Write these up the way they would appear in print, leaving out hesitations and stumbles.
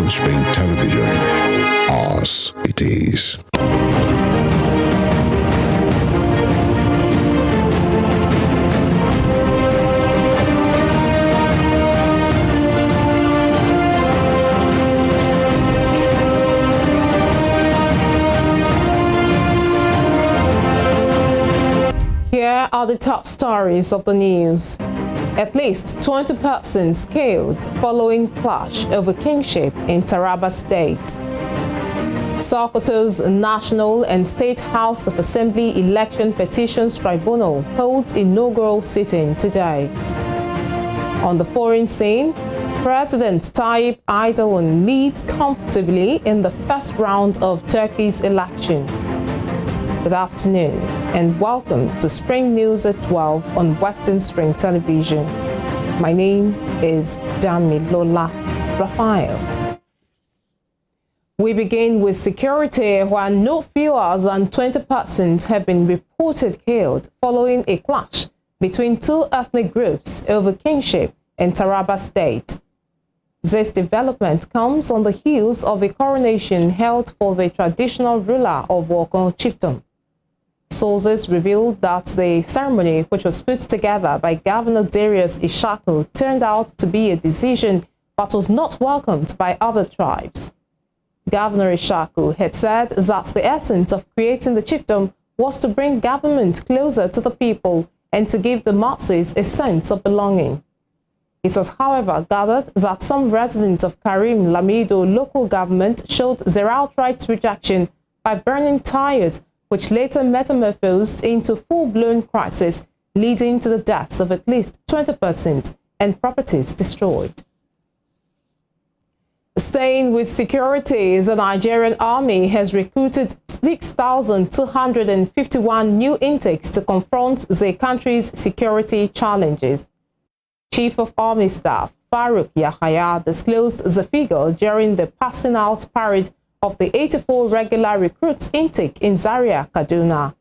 Western Spring Television. Ours it is. Here are the top stories of the news. At least 20 persons killed following clash over kingship in Taraba State. Sokoto's National and State House of Assembly Election Petitions Tribunal holds inaugural sitting today. On the foreign scene, President Tayyip Erdogan leads comfortably in the first round of Turkey's election. Good afternoon and welcome to Spring News at 12 on Western Spring Television. My name is Damilola Raphael. We begin with security, where no fewer than 20 persons have been reported killed following a clash between two ethnic groups over kingship in Taraba State. This development comes on the heels of a coronation held for the traditional ruler of Wokon Chiefdom. Sources revealed that the ceremony, which was put together by Governor Darius Ishaku, turned out to be a decision that was not welcomed by other tribes. Governor Ishaku had said that the essence of creating the chiefdom was to bring government closer to the people and to give the masses a sense of belonging. It was, however, gathered that some residents of Karim Lamido local government showed their outright rejection by burning tires, which later metamorphosed into full-blown crisis, leading to the deaths of at least 20 persons and properties destroyed. Staying with security, the Nigerian Army has recruited 6,251 new intakes to confront the country's security challenges. Chief of Army Staff Farouk Yahaya disclosed the figure during the passing out parade of the 84 regular recruits intake in Zaria, Kaduna.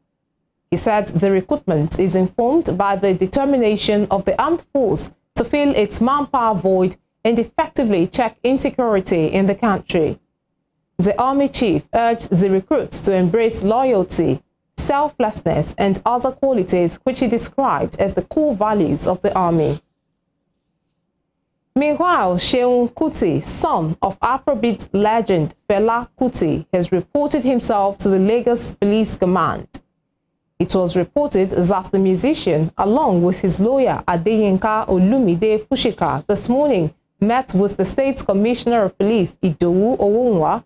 He said the recruitment is informed by the determination of the armed force to fill its manpower void and effectively check insecurity in the country. The Army Chief urged the recruits to embrace loyalty, selflessness, and other qualities which he described as the core values of the Army. Meanwhile, Seun Kuti, son of Afrobeat legend Fela Kuti, has reported himself to the Lagos Police Command. It was reported that the musician, along with his lawyer Adeyinka Olumide Fushika, this morning met with the State Commissioner of Police Idowu Owonwa.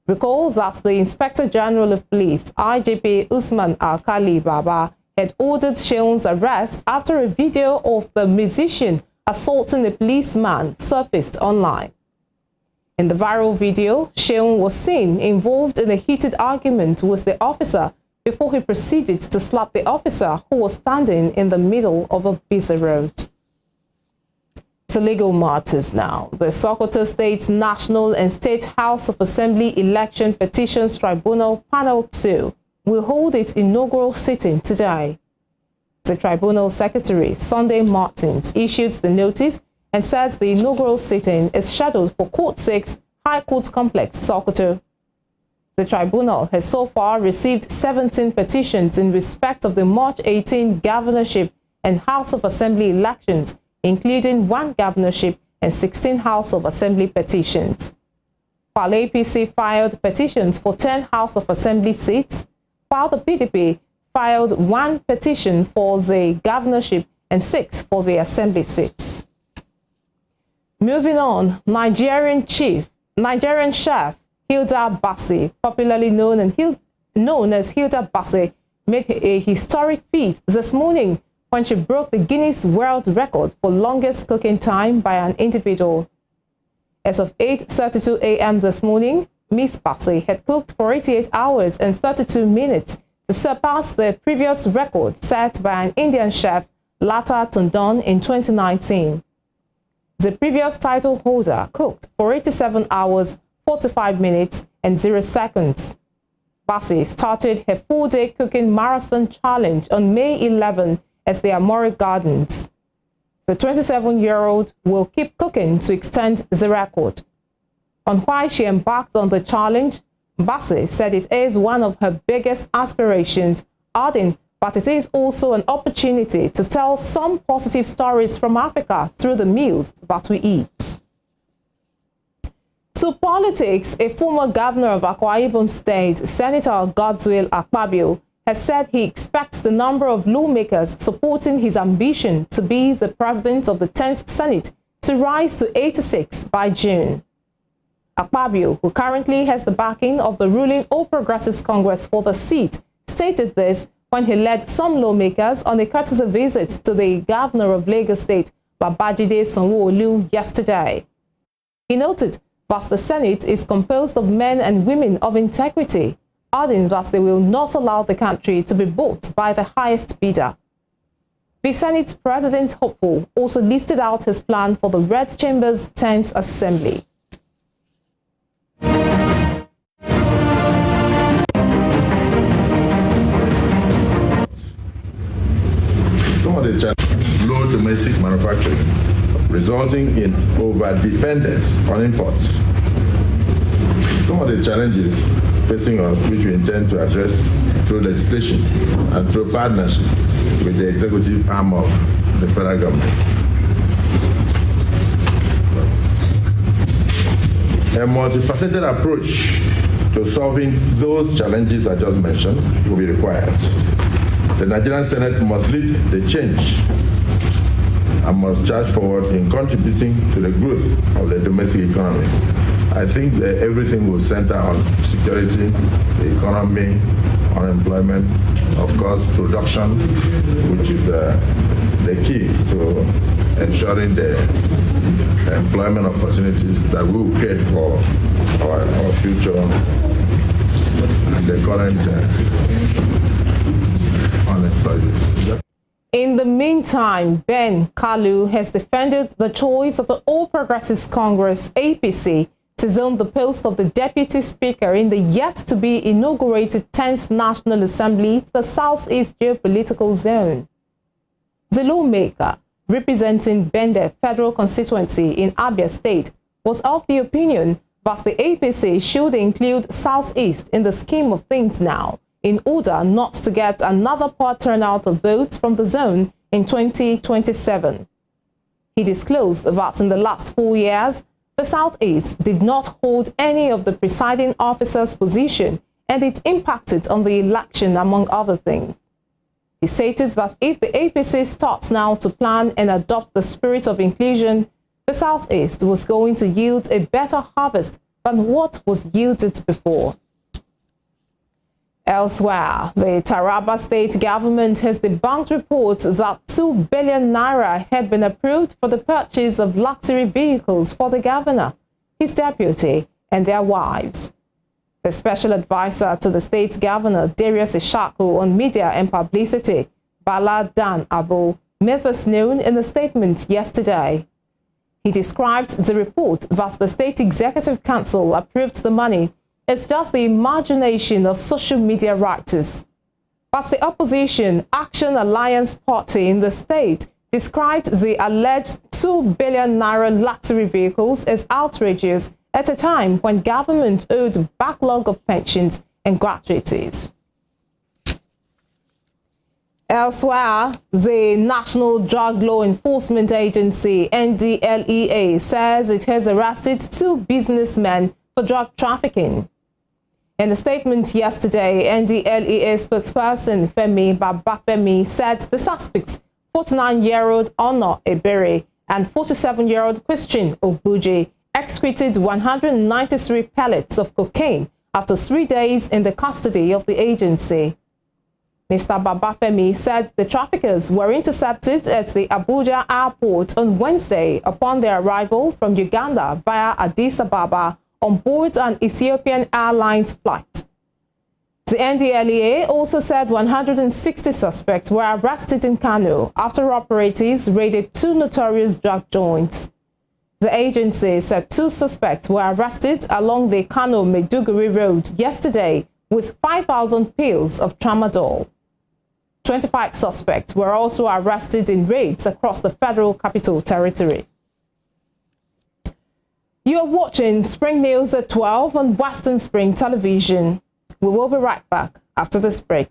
Recall that the Inspector General of Police, IGP Usman Alkali Baba, had ordered Seun's arrest after a video of the musician assaulting a policeman surfaced online. In the viral video, Seun was seen involved in a heated argument with the officer before he proceeded to slap the officer who was standing in the middle of a busy road. To legal matters now. The Sokoto State National and State House of Assembly Election Petitions Tribunal Panel 2 will hold its inaugural sitting today. The Tribunal Secretary, Sunday Martins, issued the notice and says the inaugural sitting is scheduled for Court 6, High Court Complex, Sokoto. The Tribunal has so far received 17 petitions in respect of the March 18 governorship and House of Assembly elections, including 1 governorship and 16 House of Assembly petitions. While APC filed petitions for 10 House of Assembly seats, while the PDP filed 1 petition for the governorship and 6 for the assembly seats. Moving on, Nigerian chef Hilda Bassi, popularly known as Hilda Bassi, made a historic feat this morning when she broke the Guinness World Record for longest cooking time by an individual. As of 8:32 a.m. this morning, Miss Bassi had cooked for 88 hours and 32 minutes to surpass the previous record set by an Indian chef, Lata Tondon, in 2019. The previous title holder cooked for 87 hours, 45 minutes, and 0 seconds. Bassi started her 4-day cooking marathon challenge on May 11 at the Amore Gardens. The 27-year-old will keep cooking to extend the record. On why she embarked on the challenge, Bassey said it is one of her biggest aspirations, adding that it is also an opportunity to tell some positive stories from Africa through the meals that we eat. To politics, a former governor of Akwa Ibom State, Senator Godswill Akpabio, has said he expects the number of lawmakers supporting his ambition to be the president of the 10th Senate to rise to 86 by June. Akpabio, who currently has the backing of the ruling All Progressives Congress for the seat, stated this when he led some lawmakers on a courtesy visit to the governor of Lagos State, Babajide Sanwo-Olu, yesterday. He noted that the Senate is composed of men and women of integrity, adding that they will not allow the country to be bought by the highest bidder. The Senate President hopeful also listed out his plan for the Red Chamber's 10th Assembly. Some of the challenges, low domestic manufacturing, resulting in over-dependence on imports. Some of the challenges facing us, which we intend to address through legislation and through partnership with the executive arm of the federal government. A multifaceted approach to solving those challenges I just mentioned will be required. The Nigerian Senate must lead the change and must charge forward in contributing to the growth of the domestic economy. I think that everything will center on security, the economy, unemployment, of course, production, which is the key to ensuring the employment opportunities that we will create for our future and the current unemployed. In the meantime, Ben Kalu has defended the choice of the All Progressives Congress, APC, to zone the post of the Deputy Speaker in the yet-to-be inaugurated 10th National Assembly to the Southeast Geopolitical Zone. The lawmaker, representing Bende Federal Constituency in Abia State, was of the opinion that the APC should include Southeast in the scheme of things now, in order not to get another poor turnout of votes from the zone in 2027. He disclosed that in the last 4 years, the Southeast did not hold any of the presiding officer's position, and it impacted on the election, among other things. He stated that if the APC starts now to plan and adopt the spirit of inclusion, the Southeast was going to yield a better harvest than what was yielded before. Elsewhere, the Taraba state government has debunked reports that 2 billion naira had been approved for the purchase of luxury vehicles for the governor, his deputy, and their wives. The special advisor to the state governor, Darius Ishaku, on media and publicity, Bala Dan Abu, made this known in a statement yesterday. He described the report that the State Executive Council approved the money. It's just the imagination of social media writers. But the opposition Action Alliance Party in the state described the alleged 2 billion naira luxury vehicles as outrageous at a time when government owed a backlog of pensions and gratuities. Elsewhere, the National Drug Law Enforcement Agency, NDLEA, says it has arrested 2 businessmen for drug trafficking. In a statement yesterday, NDLEA spokesperson Femi Babafemi said the suspects, 49-year-old Honor Ebere and 47-year-old Christian Obuji, excreted 193 pellets of cocaine after 3 days in the custody of the agency. Mr. Babafemi said the traffickers were intercepted at the Abuja airport on Wednesday upon their arrival from Uganda via Addis Ababa on board an Ethiopian Airlines flight. The NDLEA also said 160 suspects were arrested in Kano after operatives raided 2 notorious drug joints. The agency said 2 suspects were arrested along the Kano-Maiduguri road yesterday with 5,000 pills of tramadol. 25 suspects were also arrested in raids across the Federal Capital Territory. You're watching Spring News at 12 on Western Spring Television. We will be right back after this break.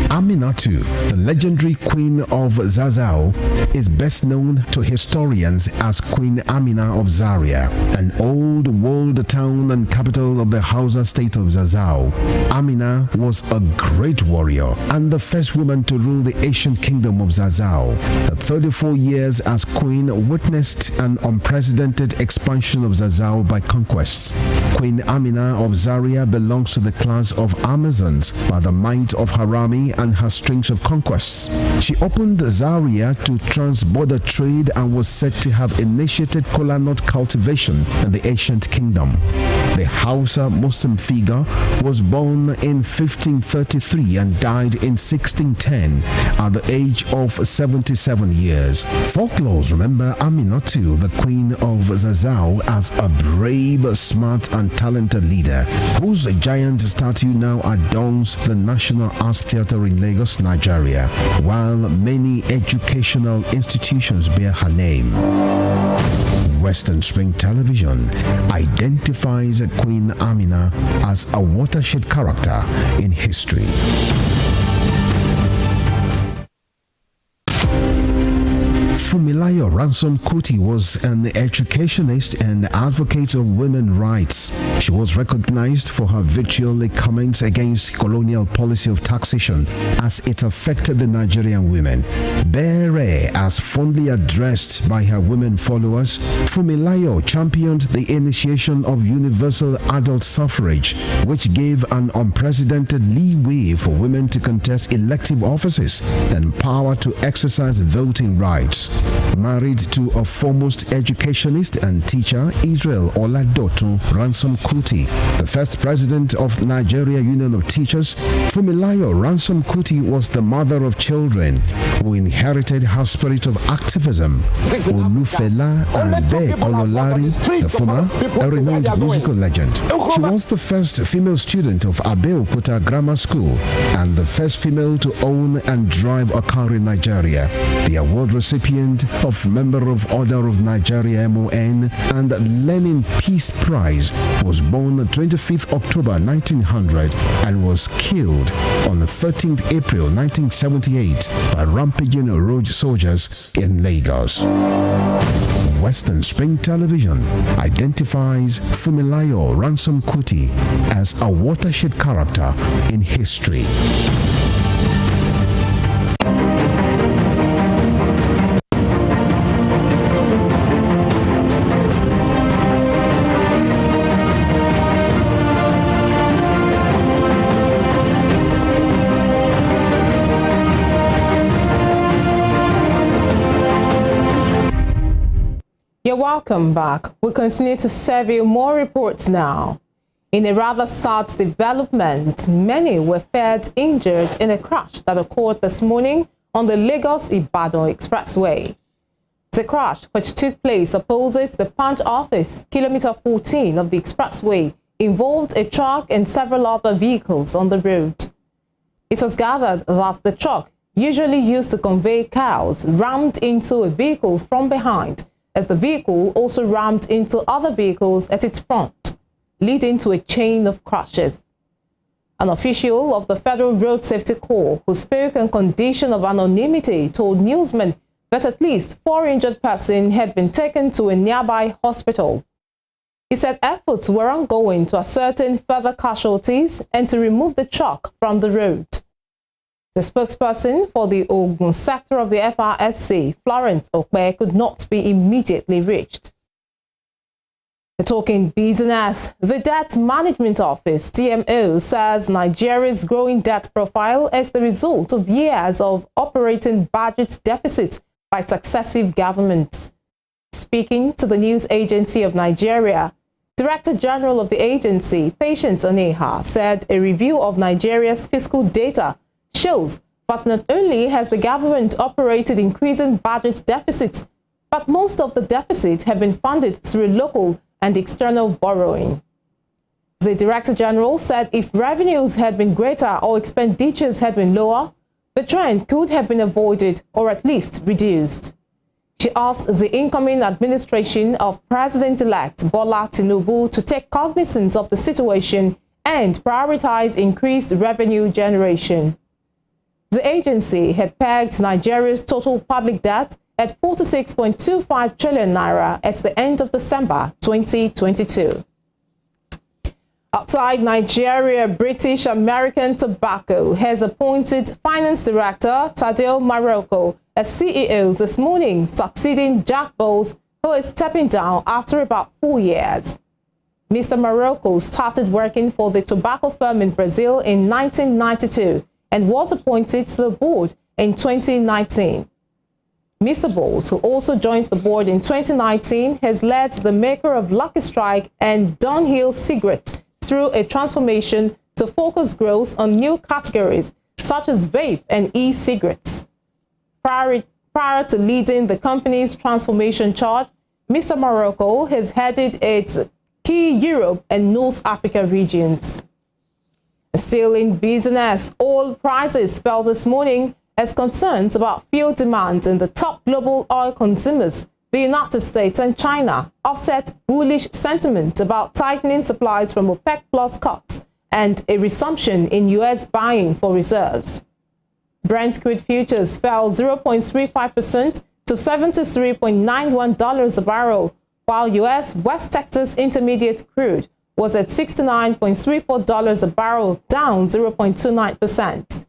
Aminatu, the legendary Queen of Zazzau, is best known to historians as Queen Amina of Zaria, an old walled town and capital of the Hausa state of Zazzau. Amina was a great warrior and the first woman to rule the ancient kingdom of Zazzau. Her 34 years as queen witnessed an unprecedented expansion of Zazzau by conquests. Queen Amina of Zaria belongs to the class of Amazons by the might of her army and her strings of conquests. She opened Zaria to trans-border trade and was said to have initiated kola nut cultivation in the ancient kingdom. The Hausa Muslim figure was born in 1533 and died in 1610 at the age of 77 years. Folklores remember Aminatu, the Queen of Zazzau, as a brave, smart and talented leader whose giant statue now adorns the National Arts Theatre in Lagos, Nigeria, while many educational institutions bear her name. Western Spring Television identifies Queen Amina as a watershed character in history. Funmilayo Ransome Kuti was an educationist and advocate of women's rights. She was recognized for her vitriolic comments against colonial policy of taxation as it affected the Nigerian women. Bere, as fondly addressed by her women followers, Funmilayo championed the initiation of universal adult suffrage, which gave an unprecedented leeway for women to contest elective offices and power to exercise voting rights. Married to a foremost educationist and teacher, Israel Oladoto Ransome Kuti, the first president of Nigeria Union of Teachers, Funmilayo Ransome Kuti was the mother of children who inherited her spirit of activism. Olufela and Be Ololari, the former, a renowned musical legend. She was the first female student of Abeokuta Grammar School and the first female to own and drive a car in Nigeria. The award recipient of Member of Order of Nigeria MON and Lenin Peace Prize, was born on 25th October 1900 and was killed on 13th April 1978 by rampaging road soldiers in Lagos. Western Spring Television identifies Funmilayo Ransome Kuti as a watershed character in history. You're welcome back. We continue to serve you more reports now. In a rather sad development, many were found injured in a crash that occurred this morning on the Lagos-Ibadan Expressway. The crash, which took place opposite the Punch office, kilometer 14 of the expressway, involved a truck and several other vehicles on the road. It was gathered that the truck, usually used to convey cows, rammed into a vehicle from behind, as the vehicle also rammed into other vehicles at its front, leading to a chain of crashes. An official of the Federal Road Safety Corps, who spoke on condition of anonymity, told newsmen that at least 4 injured persons had been taken to a nearby hospital. He said efforts were ongoing to ascertain further casualties and to remove the truck from the road. The spokesperson for the Ogun sector of the FRSC, Florence Okpe, could not be immediately reached. Talking business, the Debt Management Office, DMO, says Nigeria's growing debt profile is the result of years of operating budget deficits by successive governments. Speaking to the News Agency of Nigeria, Director General of the agency, Patience Oneha, said a review of Nigeria's fiscal data shows But not only has the government operated increasing budget deficits, but most of the deficits have been funded through local and external borrowing. The Director General said if revenues had been greater or expenditures had been lower, the trend could have been avoided or at least reduced. She asked the incoming administration of President-elect Bola Tinubu to take cognizance of the situation and prioritize increased revenue generation. The agency had pegged Nigeria's total public debt at 46.25 trillion naira at the end of December 2022. Outside Nigeria, British American Tobacco has appointed Finance Director Tadeo Maroko as CEO this morning, succeeding Jack Bowles, who is stepping down after about 4 years. Mr. Maroko started working for the tobacco firm in Brazil in 1992 and was appointed to the board in 2019. Mr. Bowles, who also joins the board in 2019, has led the maker of Lucky Strike and Dunhill cigarettes through a transformation to focus growth on new categories such as vape and e-cigarettes. Prior to leading the company's transformation charge, Mr. Maroko has headed its key Europe and North Africa regions. Still in business, oil prices fell this morning as concerns about fuel demand in the top global oil consumers, the United States and China, offset bullish sentiment about tightening supplies from OPEC Plus cuts and a resumption in U.S. buying for reserves. Brent crude futures fell 0.35% to $73.91 a barrel, while U.S. West Texas Intermediate crude was at $69.34 a barrel, down 0.29%.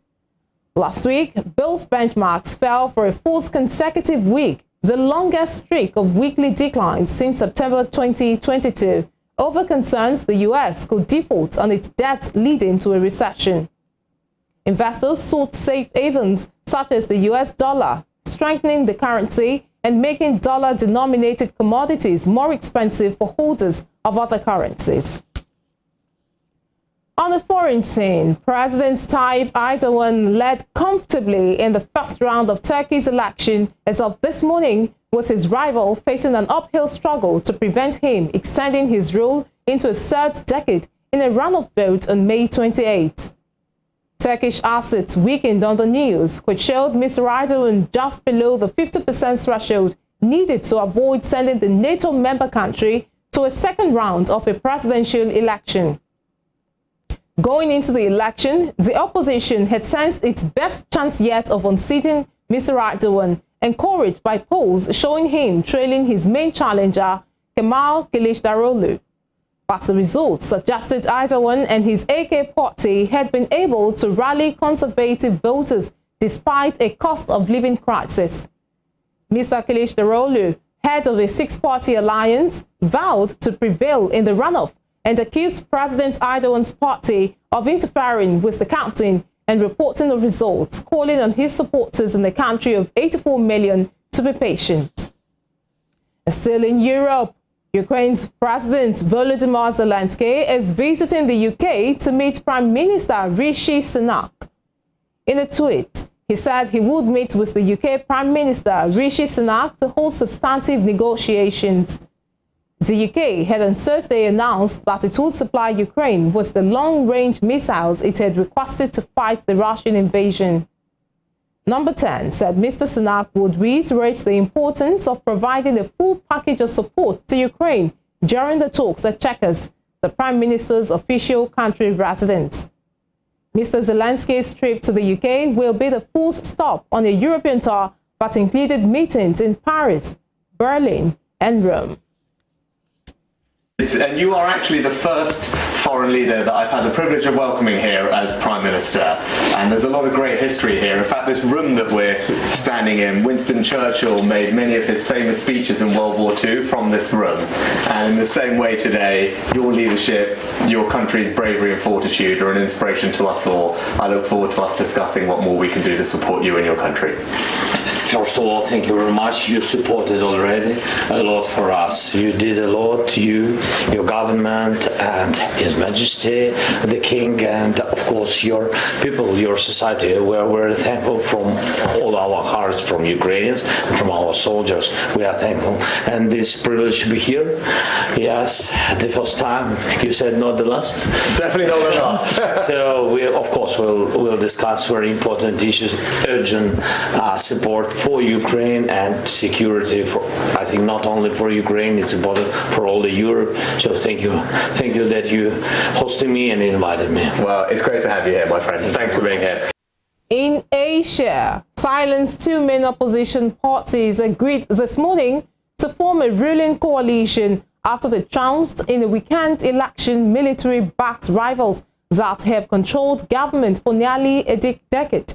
Last week, Bill's benchmarks fell for a fourth consecutive week, the longest streak of weekly declines since September 2022, over concerns the U.S. could default on its debt leading to a recession. Investors sought safe havens such as the U.S. dollar, strengthening the currency and making dollar-denominated commodities more expensive for holders of other currencies. On the foreign scene, President Tayyip Erdogan led comfortably in the first round of Turkey's election as of this morning, with his rival facing an uphill struggle to prevent him extending his rule into a third decade in a runoff vote on May 28. Turkish assets weakened on the news, which showed Mr. Erdogan just below the 50% threshold needed to avoid sending the NATO member country to a second round of a presidential election. Going into the election, the opposition had sensed its best chance yet of unseating Mr. Erdogan, encouraged by polls showing him trailing his main challenger, Kemal Kılıçdaroğlu. But the results suggested Erdogan and his AK party had been able to rally conservative voters despite a cost of living crisis. Mr. Kılıçdaroğlu, head of a six-party alliance, vowed to prevail in the runoff and accused President Erdogan's party of interfering with the counting and reporting of results, calling on his supporters in the country of 84 million to be patient. Still in Europe, Ukraine's President Volodymyr Zelensky is visiting the UK to meet Prime Minister Rishi Sunak. In a tweet, he said he would meet with the UK Prime Minister Rishi Sunak to hold substantive negotiations. The UK had on Thursday announced that it would supply Ukraine with the long-range missiles it had requested to fight the Russian invasion. Number 10 said Mr. Sunak would reiterate the importance of providing a full package of support to Ukraine during the talks at Chequers, the Prime Minister's official country residence. Mr. Zelensky's trip to the UK will be the fourth stop on a European tour that included meetings in Paris, Berlin, and Rome. And you are actually the first foreign leader that I've had the privilege of welcoming here as Prime Minister. And there's a lot of great history here. In fact, this room that we're standing in, Winston Churchill made many of his famous speeches in World War II from this room. And in the same way today, your leadership, your country's bravery and fortitude are an inspiration to us all. I look forward to us discussing what more we can do to support you and your country. First of all, thank you very much. You supported already a lot for us. You did a lot, your government and His Majesty, the King, and of course your people, your society. We are very thankful from all our hearts, from Ukrainians, from our soldiers. We are thankful. And this privilege to be here. Yes, the first time. You said not the last? Definitely not the last. So we, of course, we'll discuss very important issues, urgent support for Ukraine and security for, I think, not only for Ukraine, it's important for all the Europe. So thank you that you hosted me and invited me. Well, it's great to have you here, my friend. Thanks for being here. In Asia, silenced two main opposition parties agreed this morning to form a ruling coalition after they trounced in a weekend election military-backed rivals that have controlled government for nearly a decade.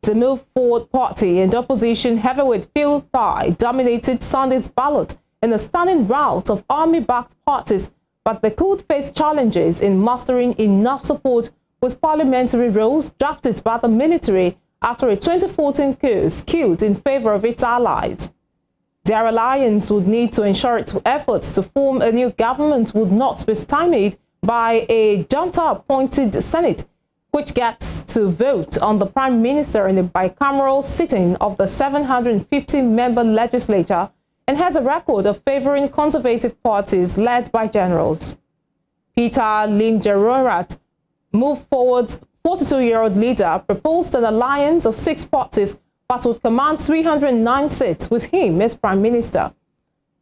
The Move Forward Party and opposition heavyweight Phil Thai dominated Sunday's ballot in a stunning rout of army-backed parties, but they could face challenges in mustering enough support with parliamentary roles drafted by the military after a 2014 coup skewed in favor of its allies. Their alliance would need to ensure its efforts to form a new government would not be stymied by a junta-appointed Senate, which gets to vote on the Prime Minister in a bicameral sitting of the 750-member legislature and has a record of favoring conservative parties led by generals. Peter Limjaroenrat, Move Forward's 42-year-old leader, proposed an alliance of 6 parties that would command 309 seats with him as Prime Minister.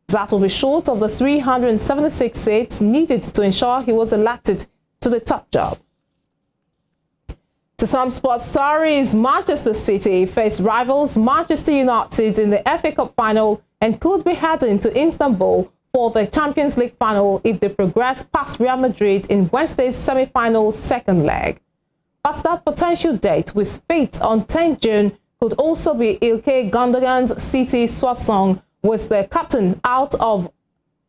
That will be short of the 376 seats needed to ensure he was elected to the top job. To some sports stories, Manchester City face rivals Manchester United in the FA Cup final and could be heading to Istanbul for the Champions League final if they progress past Real Madrid in Wednesday's semi-final second leg. But that potential date with fate on 10 June could also be Ilkay Gundogan's City swan song, with the captain out of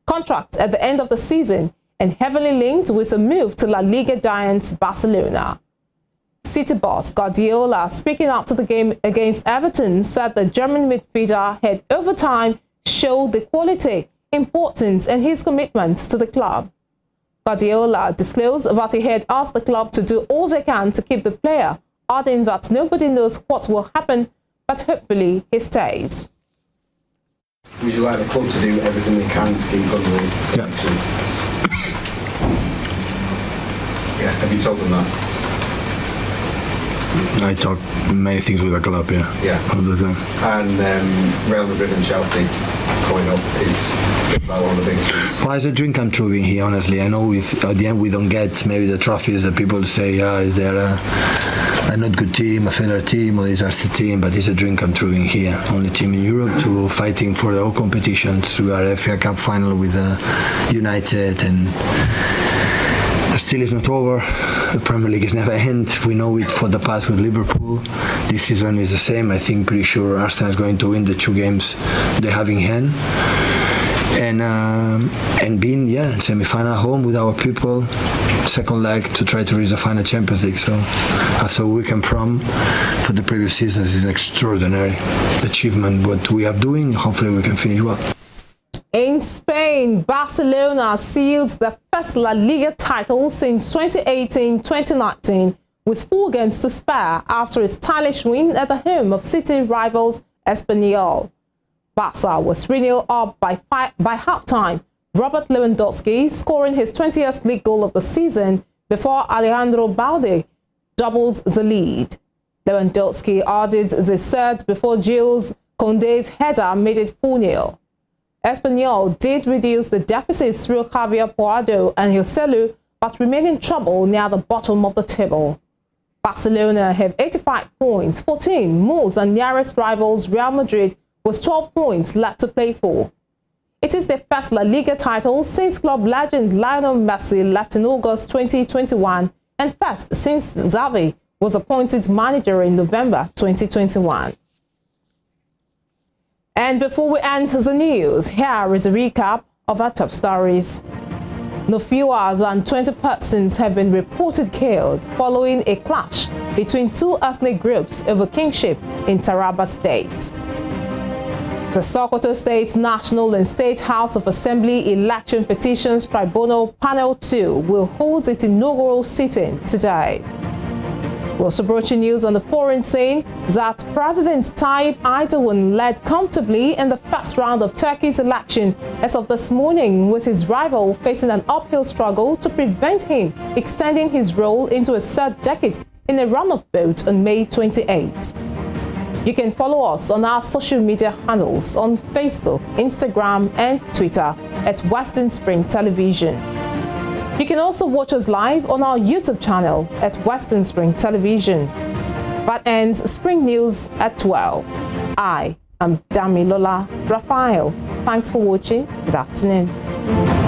contract at the end of the season and heavily linked with a move to La Liga giants Barcelona. City boss Guardiola, speaking after the game against Everton, said the German midfielder had over time showed the quality, importance and his commitment to the club. Guardiola disclosed that he had asked the club to do all they can to keep the player, adding that nobody knows what will happen, but hopefully he stays. Would you like the club to do everything they can to keep Gundogan? Yeah, have you told them that? I talk many things with the club, all the time. And Real Madrid and Chelsea coming up is one of the biggest things. Well, it's a dream come true being here, honestly. I know if at the end we don't get maybe the trophies that people say, is there a not good team, a failure team, or is our team, but it's a dream come true being here. Only team in Europe to fighting for all competitions. We are FA Cup final with United, and still it's not over. The Premier League is never end. We know it for the past with Liverpool. This season is the same. I think pretty sure Arsenal is going to win the 2 games they have in hand. And being in semi-final home with our people, second leg to try to reach the final Champions League. So after we come from for the previous seasons is an extraordinary achievement what we are doing. Hopefully we can finish well. In Spain, Barcelona seals the first La Liga title since 2018-2019 with 4 games to spare after a stylish win at the home of City rivals Espanyol. Barca was 3-0 up by halftime, Robert Lewandowski scoring his 20th league goal of the season before Alejandro Balde doubles the lead. Lewandowski added the third before Jules Koundé's header made it 4-0. Espanyol did reduce the deficit through Javier Puado and Joselu, but remain in trouble near the bottom of the table. Barcelona have 85 points, 14 more than nearest rivals Real Madrid, with 12 points left to play for. It is their first La Liga title since club legend Lionel Messi left in August 2021 and first since Xavi was appointed manager in November 2021. And before we end the news, here is a recap of our top stories. No fewer than 20 persons have been reported killed following a clash between 2 ethnic groups over kingship in Taraba State. The Sokoto State National and State House of Assembly Election Petitions Tribunal Panel 2 will hold its inaugural sitting today. We're also broaching news on the foreign scene that President Tayyip Erdogan led comfortably in the first round of Turkey's election as of this morning, with his rival facing an uphill struggle to prevent him extending his role into a third decade in a runoff vote on May 28. You can follow us on our social media handles on Facebook, Instagram, and Twitter at Western Spring Television. You can also watch us live on our YouTube channel at Western Spring Television. That ends Spring News at 12. I am Damilola Raphael. Thanks for watching. Good afternoon.